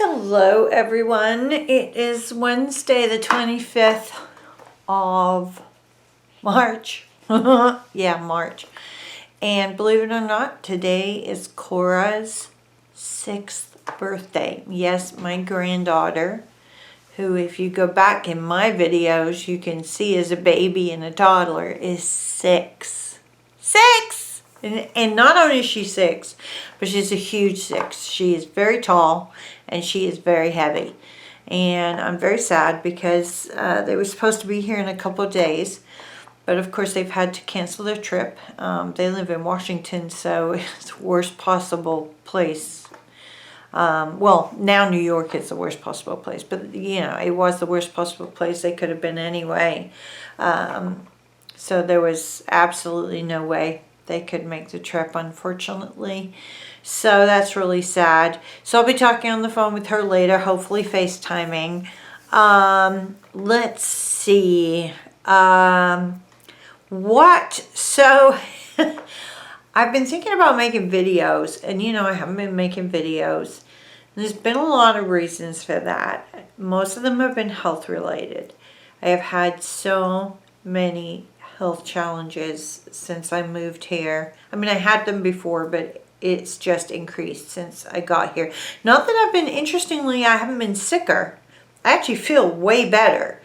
Hello everyone, it is Wednesday the 25th of March. Yeah, March. And believe it or not, today is Cora's 6th birthday. Yes, my granddaughter, who if you go back in my videos, you can see as a baby and a toddler, is 6. 6! And not only is she 6, but she's a huge 6. She is very tall and she is very heavy. And I'm very sad because they were supposed to be here in a couple of days. But of course they've had to cancel their trip. They live in Washington, so it's the worst possible place. Well, now New York is the worst possible place. But, you know, it was the worst possible place they could have been anyway. So there was absolutely no way they could make the trip, unfortunately. So that's really sad. So I'll be talking on the phone with her later, hopefully FaceTiming. Let's see. So I've been thinking about making videos, and you know I haven't been making videos. There's been a lot of reasons for that. Most of them have been health related. I have had so many health challenges since I moved here. I mean, I had them before, but it's just increased since I got here. Not that I've been, interestingly, I haven't been sicker. I actually feel way better.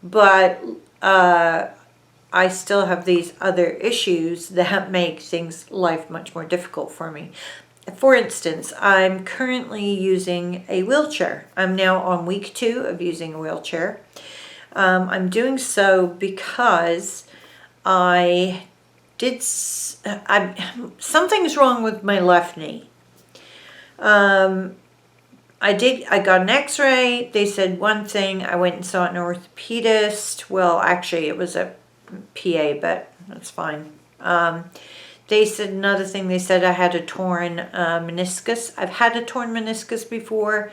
But I still have these other issues that make life much more difficult for me. For instance, I'm currently using a wheelchair. I'm now on week 2 of using a wheelchair. I'm doing so because something's wrong with my left knee. I got an x-ray. They said one thing. I went and saw an orthopedist. Well, actually it was a PA, but that's fine. They said another thing. They said I had a torn meniscus. I've had a torn meniscus before.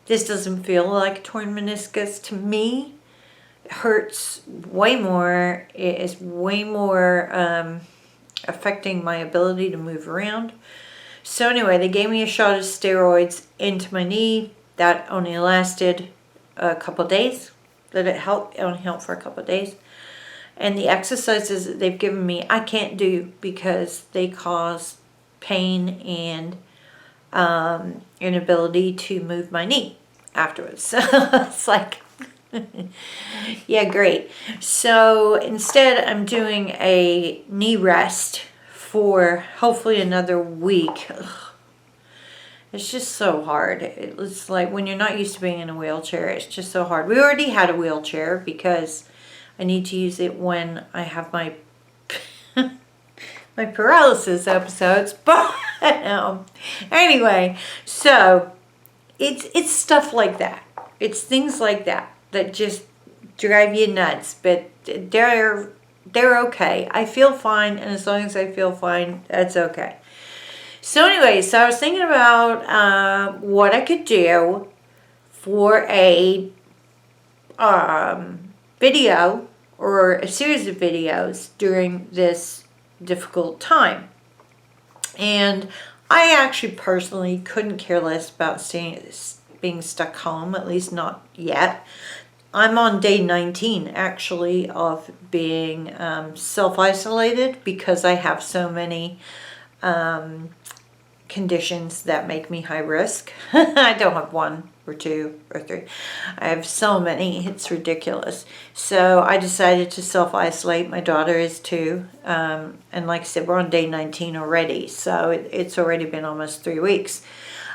This doesn't feel like a torn meniscus to me. It hurts way more. It is way more affecting my ability to move around. So anyway, they gave me a shot of steroids into my knee. That only lasted a couple of days. It only helped for a couple of days. And the exercises that they've given me, I can't do because they cause pain and inability to move my knee afterwards. So it's like, yeah, great. So instead, I'm doing a knee rest for hopefully another week. Ugh. It's just so hard. It's like when you're not used to being in a wheelchair, it's just so hard. We already had a wheelchair because I need to use it when I have my my paralysis episodes. But anyway, so it's stuff like that. It's things like that that just drive you nuts. But they're okay. I feel fine, and as long as I feel fine, that's okay. So anyway, so I was thinking about what I could do for a video or a series of videos during this difficult time. And I actually personally couldn't care less about being stuck home, at least not yet. I'm on day 19 actually of being self-isolated because I have so many conditions that make me high risk. I don't have 1 or 2 or 3. I have so many, it's ridiculous. So I decided to self-isolate. My daughter is too. And like I said, we're on day 19 already. So it's already been almost 3 weeks.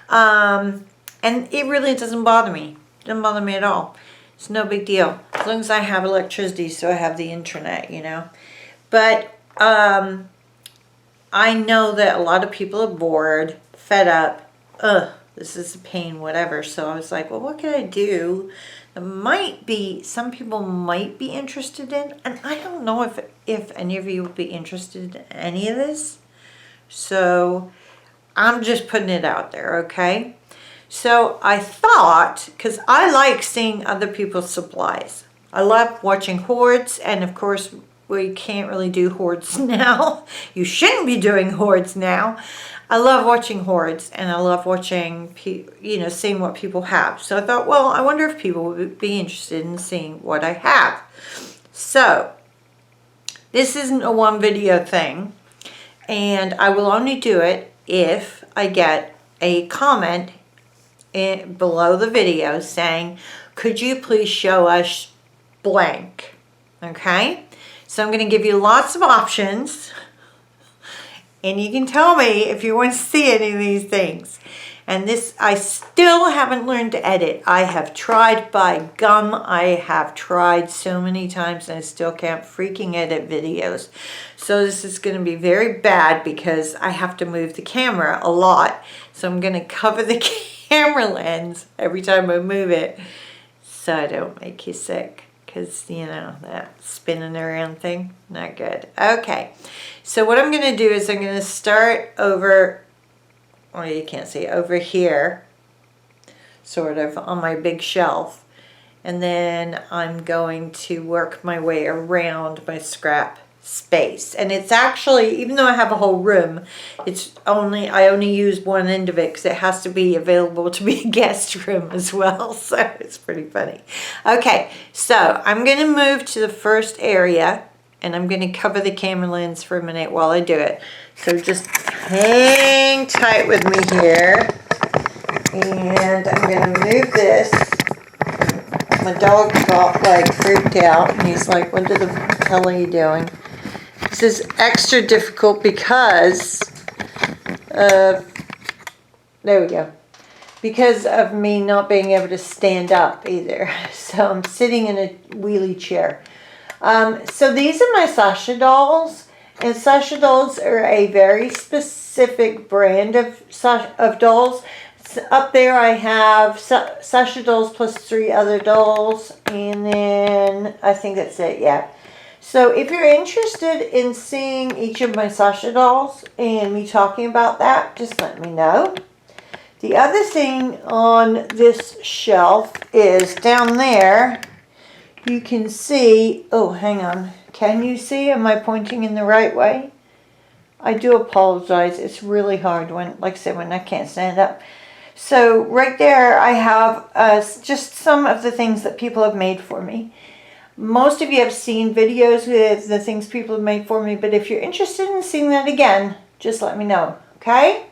And it really doesn't bother me. It doesn't bother me at all. It's no big deal. As long as I have electricity, so I have the internet, you know. But I know that a lot of people are bored, fed up. This is a pain, whatever. So I was like, well, what can I do that some people might be interested in? And I don't know if any of you would be interested in any of this. So I'm just putting it out there, okay? So I thought, because I like seeing other people's supplies. I love watching hoards, and of course, we can't really do hoards now. You shouldn't be doing hoards now. I love watching hoards, and I love watching, seeing what people have. So I thought, well, I wonder if people would be interested in seeing what I have. So this isn't a one video thing, and I will only do it if I get a comment below the video saying, could you please show us blank? Okay, so I'm going to give you lots of options, and you can tell me if you want to see any of these things. And this, I still haven't learned to edit. I have tried by gum. I have tried so many times, and I still can't freaking edit videos. So this is going to be very bad because I have to move the camera a lot. So I'm going to cover the camera lens every time I move it so I don't make you sick. Because, that spinning around thing, not good. Okay, so what I'm going to do is I'm going to start over, well, you can't see, over here, sort of on my big shelf. And then I'm going to work my way around my scrap space. And it's actually, even though I have a whole room, I only use one end of it because it has to be available to be a guest room as well. So it's pretty funny. Okay, so I'm going to move to the first area, and I'm going to cover the camera lens for a minute while I do it. So just hang tight with me here. And I'm going to move this. My dog got freaked out, and he's like, what the hell are you doing? This is extra difficult because of, there we go, because of me not being able to stand up either. So I'm sitting in a wheelie chair. So these are my Sasha dolls, and Sasha dolls are a very specific brand of dolls. So up there I have Sasha dolls plus 3 other dolls, and then I think that's it, yeah. So if you're interested in seeing each of my Sasha dolls and me talking about that, just let me know. The other thing on this shelf is down there, you can see, oh, hang on. Can you see? Am I pointing in the right way? I do apologize. It's really hard when, like I said, when I can't stand up. So right there I have just some of the things that people have made for me. Most of you have seen videos with the things people have made for me, but if you're interested in seeing that again, just let me know, okay?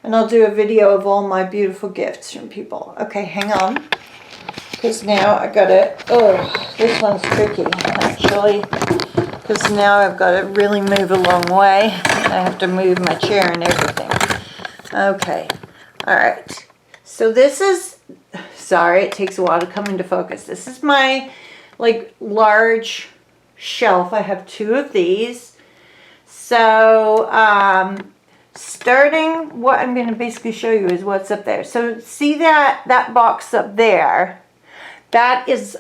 And I'll do a video of all my beautiful gifts from people. Okay, hang on, because now I gotta, oh, this one's tricky, actually, because now I've got to really move a long way. I have to move my chair and everything. Okay, all right. So this is, sorry, it takes a while to come into focus. This is my large shelf. I have 2 of these. So starting, what I'm going to basically show you is what's up there. So see that box up there, that is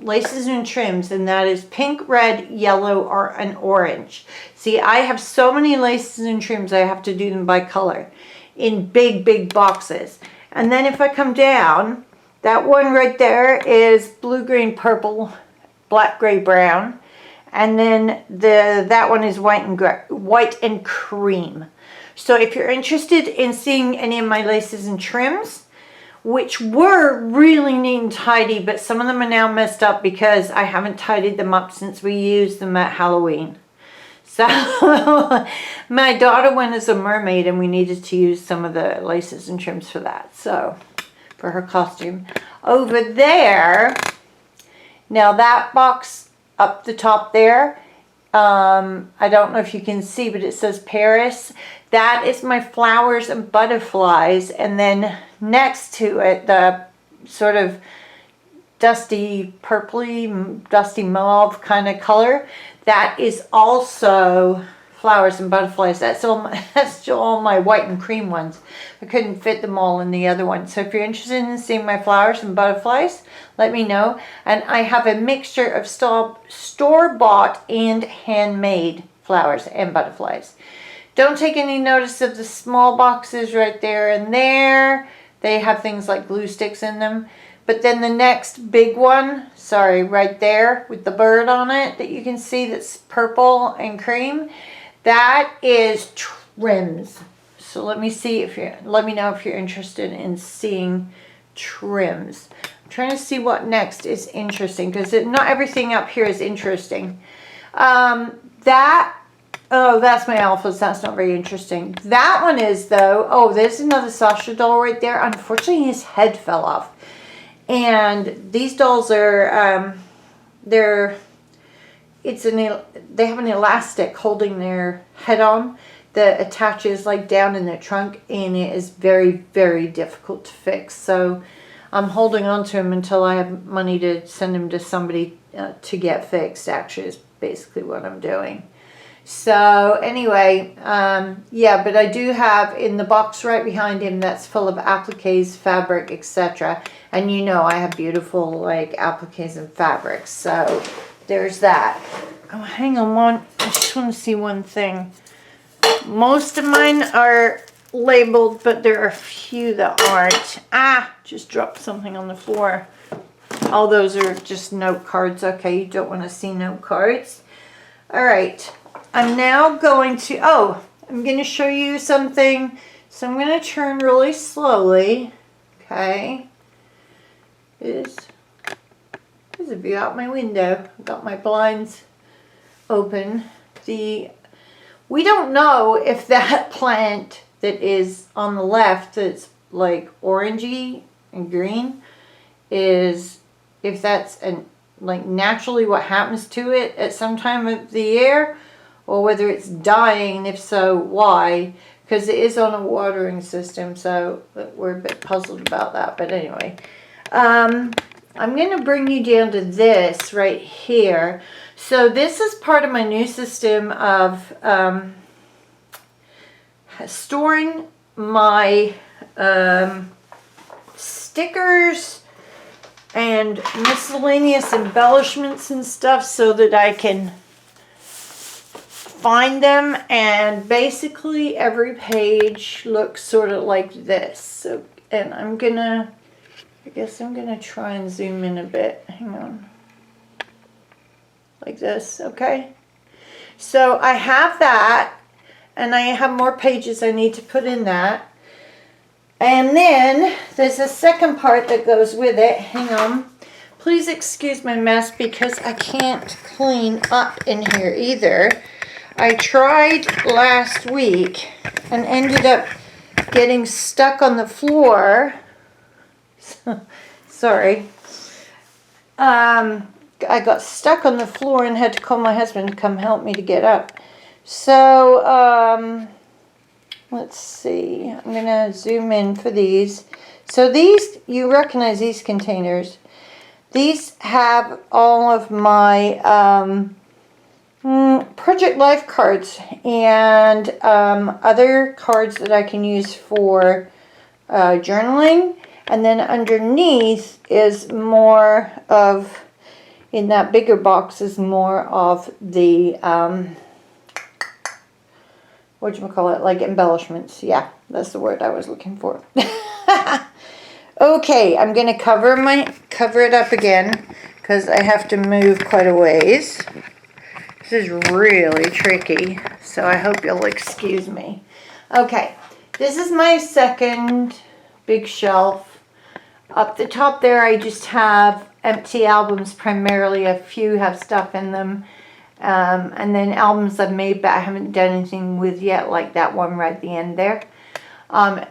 laces and trims, and that is pink, red, yellow, and orange. See, I have so many laces and trims, I have to do them by color in big boxes. And then if I come down, that one right there is blue, green, purple, black, gray, brown. And then that one is white and cream. So if you're interested in seeing any of my laces and trims, which were really neat and tidy, but some of them are now messed up because I haven't tidied them up since we used them at Halloween. So my daughter went as a mermaid, and we needed to use some of the laces and trims for that. So for her costume. Over there, now that box up the top there, I don't know if you can see, but it says Paris. That is my flowers and butterflies. And then next to it, the sort of dusty purpley, dusty mauve kind of color, that is also flowers and butterflies. That's all my white and cream ones. I couldn't fit them all in the other one. So if you're interested in seeing my flowers and butterflies, let me know. And I have a mixture of store-bought and handmade flowers and butterflies. Don't take any notice of the small boxes right there and there. They have things like glue sticks in them. But then the next big one, sorry, right there with the bird on it that you can see that's purple and cream, that is trims. So let me know if you're interested in seeing trims. I'm trying to see what next is interesting, because not everything up here is interesting. Oh, that's my alphas. That's not very interesting. That one is, though. Oh, there's another Sasha doll right there. Unfortunately, his head fell off. And these dolls are, they have an elastic holding their head on that attaches like down in their trunk, and it is very, very difficult to fix. So I'm holding on to him until I have money to send him to somebody to get fixed, actually, is basically what I'm doing. So anyway, yeah, but I do have in the box right behind him that's full of appliques, fabric, etc. And you know I have beautiful like appliques and fabrics. So there's that. Oh, hang on I just want to see one thing. Most of mine are labeled, but there are a few that aren't. Just dropped something on the floor. All those are just note cards. Okay, you don't want to see note cards. All right. I'm now going to, I'm going to show you something. So I'm going to turn really slowly. Okay. There's a view out my window. I've got my blinds open. We don't know if that plant that is on the left that's like orangey and green if that's like naturally what happens to it at some time of the year, or whether it's dying, and if so, why? Because it is on a watering system, so we're a bit puzzled about that. But anyway, I'm going to bring you down to this right here. So this is part of my new system of storing my stickers and miscellaneous embellishments and stuff so that I can find them. And basically every page looks sort of like this. So, and I guess I'm gonna try and zoom in a bit. Hang on. Like this, okay? So I have that, and I have more pages I need to put in that. And then there's a second part that goes with it. Hang on. Please excuse my mess because I can't clean up in here either. I tried last week and ended up getting stuck on the floor. Sorry. I got stuck on the floor and had to call my husband to come help me to get up. So, let's see. I'm going to zoom in for these. So these, you recognize these containers. These have all of my Project Life cards and other cards that I can use for journaling. And then underneath is more of, in that bigger box is more of the whatchamacallit, like embellishments. Yeah, that's the word I was looking for. Okay, I'm going to cover it up again because I have to move quite a ways. This is really tricky, so I hope you'll excuse me. Okay, this is my second big shelf. Up the top there, I just have empty albums primarily. A few have stuff in them. And then albums I've made but I haven't done anything with yet, like that one right at the end there.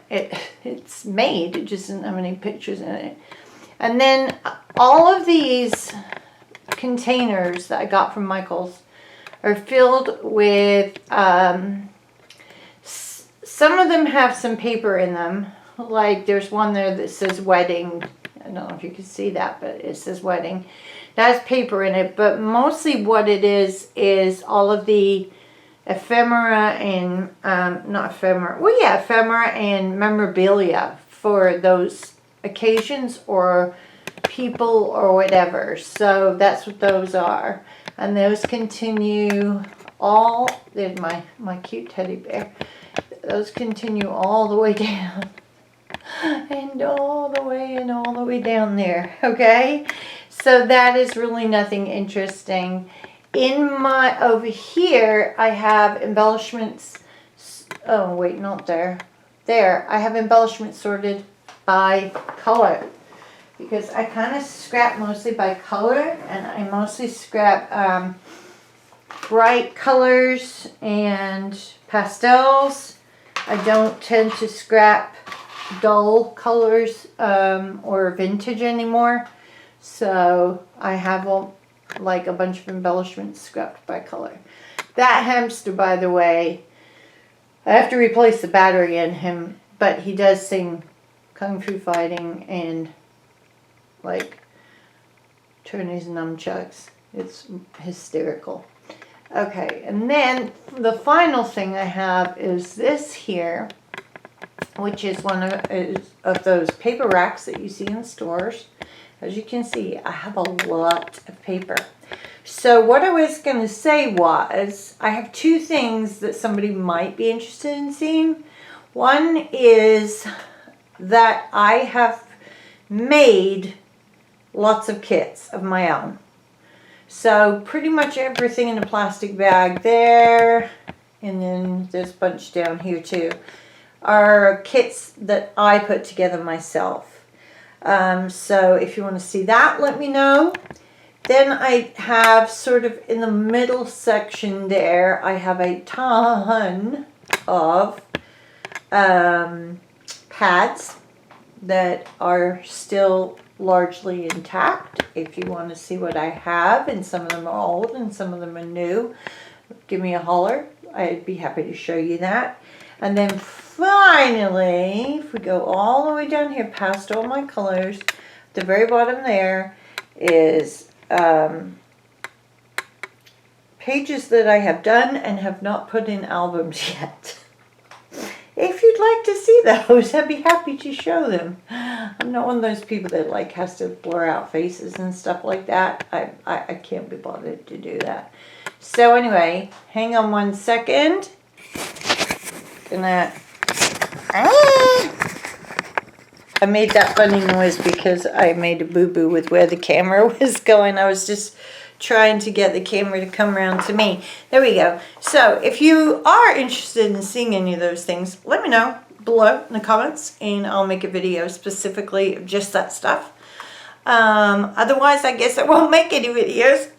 It's made, it just doesn't have any pictures in it. And then all of these containers that I got from Michael's are filled with, some of them have some paper in them. Like there's one there that says wedding. I don't know if you can see that, but it says wedding. That has paper in it, but mostly what it is all of the ephemera and, ephemera and memorabilia for those occasions or people or whatever. So that's what those are. And those continue all, there's my cute teddy bear. Those continue all the way down. And all the way down there, okay? So that is really nothing interesting. Over here, I have embellishments oh wait, not there. There, I have embellishments sorted by color. Because I kind of scrap mostly by color, and I mostly scrap bright colors and pastels. I don't tend to scrap dull colors or vintage anymore. So I have like a bunch of embellishments scrapped by color. That hamster, by the way, I have to replace the battery in him, but he does sing Kung Fu Fighting and like turn his nunchucks. It's hysterical. Okay, and then the final thing I have is this here, which is one of those paper racks that you see in stores. As you can see, I have a lot of paper. So what I was going to say was, I have two things that somebody might be interested in seeing. One is that I have made lots of kits of my own. So pretty much everything in a plastic bag there, and then there's a bunch down here too, are kits that I put together myself. So if you want to see that, let me know. Then I have sort of in the middle section there, I have a ton of pads that are still largely intact. If you want to see what I have, and some of them are old and some of them are new, give me a holler. I'd be happy to show you that. And then finally, if we go all the way down here past all my colors, the very bottom there is pages that I have done and have not put in albums yet. If you'd like to see those, I'd be happy to show them. I'm not one of those people that like has to blur out faces and stuff like that. I can't be bothered to do that. So anyway, hang on one second. I made that funny noise because I made a boo-boo with where the camera was going. I was just trying to get the camera to come around to me. There we go. So if you are interested in seeing any of those things, let me know below in the comments, and I'll make a video specifically of just that stuff. Otherwise, I guess I won't make any videos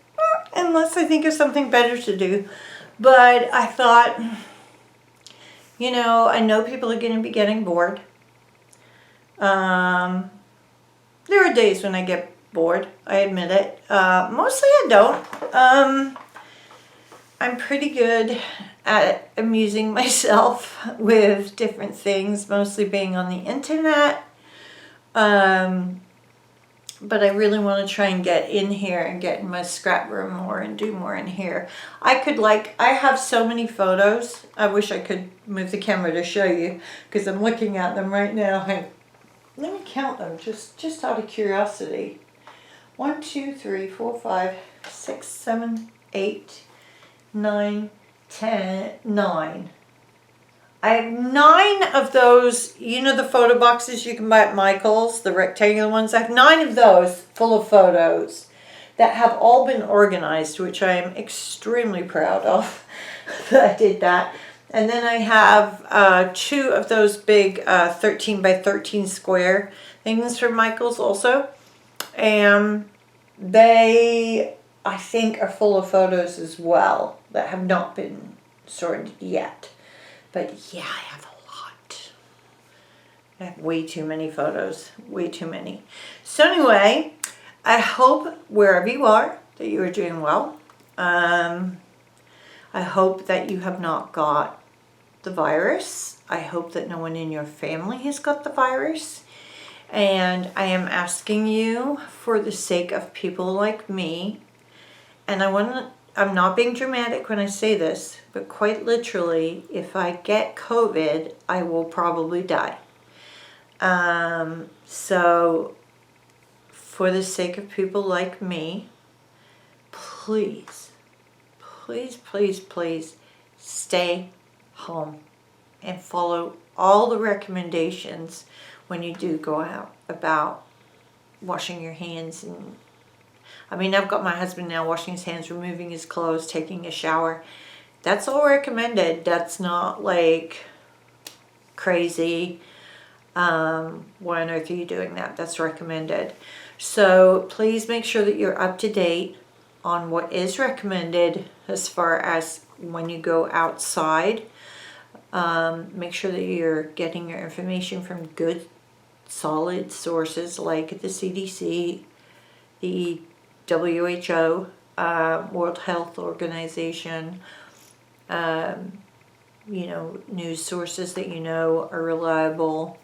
unless I think of something better to do. But I thought, you know, I know people are going to be getting bored. There are days when I get bored, I admit it. Mostly I don't. I'm pretty good at amusing myself with different things, mostly being on the internet. But I really want to try and get in here and get in my scrap room more and do more in here. I have so many photos. I wish I could move the camera to show you, because I'm looking at them right now. Let me count them just out of curiosity. 1, 2, 3, 4, 5, 6, 7, 8, 9, 10, 9. I have 9 of those, you know, the photo boxes you can buy at Michael's, the rectangular ones. I have 9 of those full of photos that have all been organized, which I am extremely proud of that I did that. And then I have 2 of those big 13 by 13 square things from Michael's also. And they, I think, are full of photos as well that have not been sorted yet. But yeah, I have a lot. I have way too many photos. Way too many. So anyway, I hope wherever you are that you are doing well. I hope that you have not got the virus. I hope that no one in your family has got the virus. And I am asking you, for the sake of people like me, and I'm not being dramatic when I say this, but quite literally, if I get COVID, I will probably die. So for the sake of people like me, please, please, please, please stay home and follow all the recommendations when you do go out about washing your hands. And I mean, I've got my husband now washing his hands, removing his clothes, taking a shower. That's all recommended. That's not like crazy. Why on earth are you doing that? That's recommended. So please make sure that you're up to date on what is recommended as far as when you go outside. Make sure that you're getting your information from good, solid sources like the CDC, the WHO, World Health Organization, news sources that you know are reliable,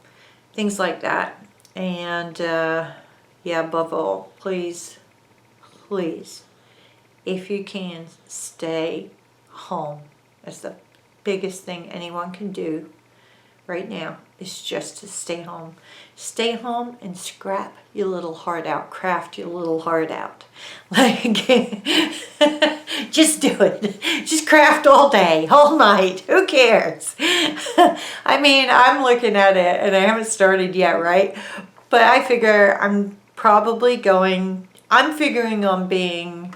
things like that. And above all, please, if you can, stay home. That's the biggest thing anyone can do right now, is just to stay home. Stay home and scrap your little heart out. Craft your little heart out. Like, just do it. Just craft all day, all night. Who cares? I mean, I'm looking at it and I haven't started yet, right? But I figure I'm figuring on being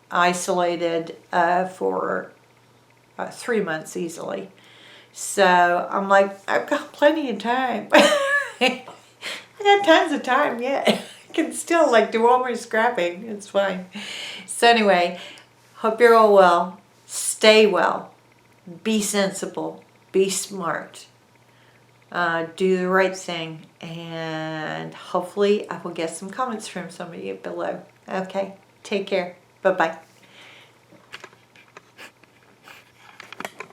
isolated for 3 months easily. So I'm like, I've got plenty of time. I got tons of time yet. I can still do all my scrapping. It's fine. So anyway, hope you're all well. Stay well. Be sensible. Be smart. Do the right thing. And hopefully I will get some comments from some of you below. Okay. Take care. Bye-bye.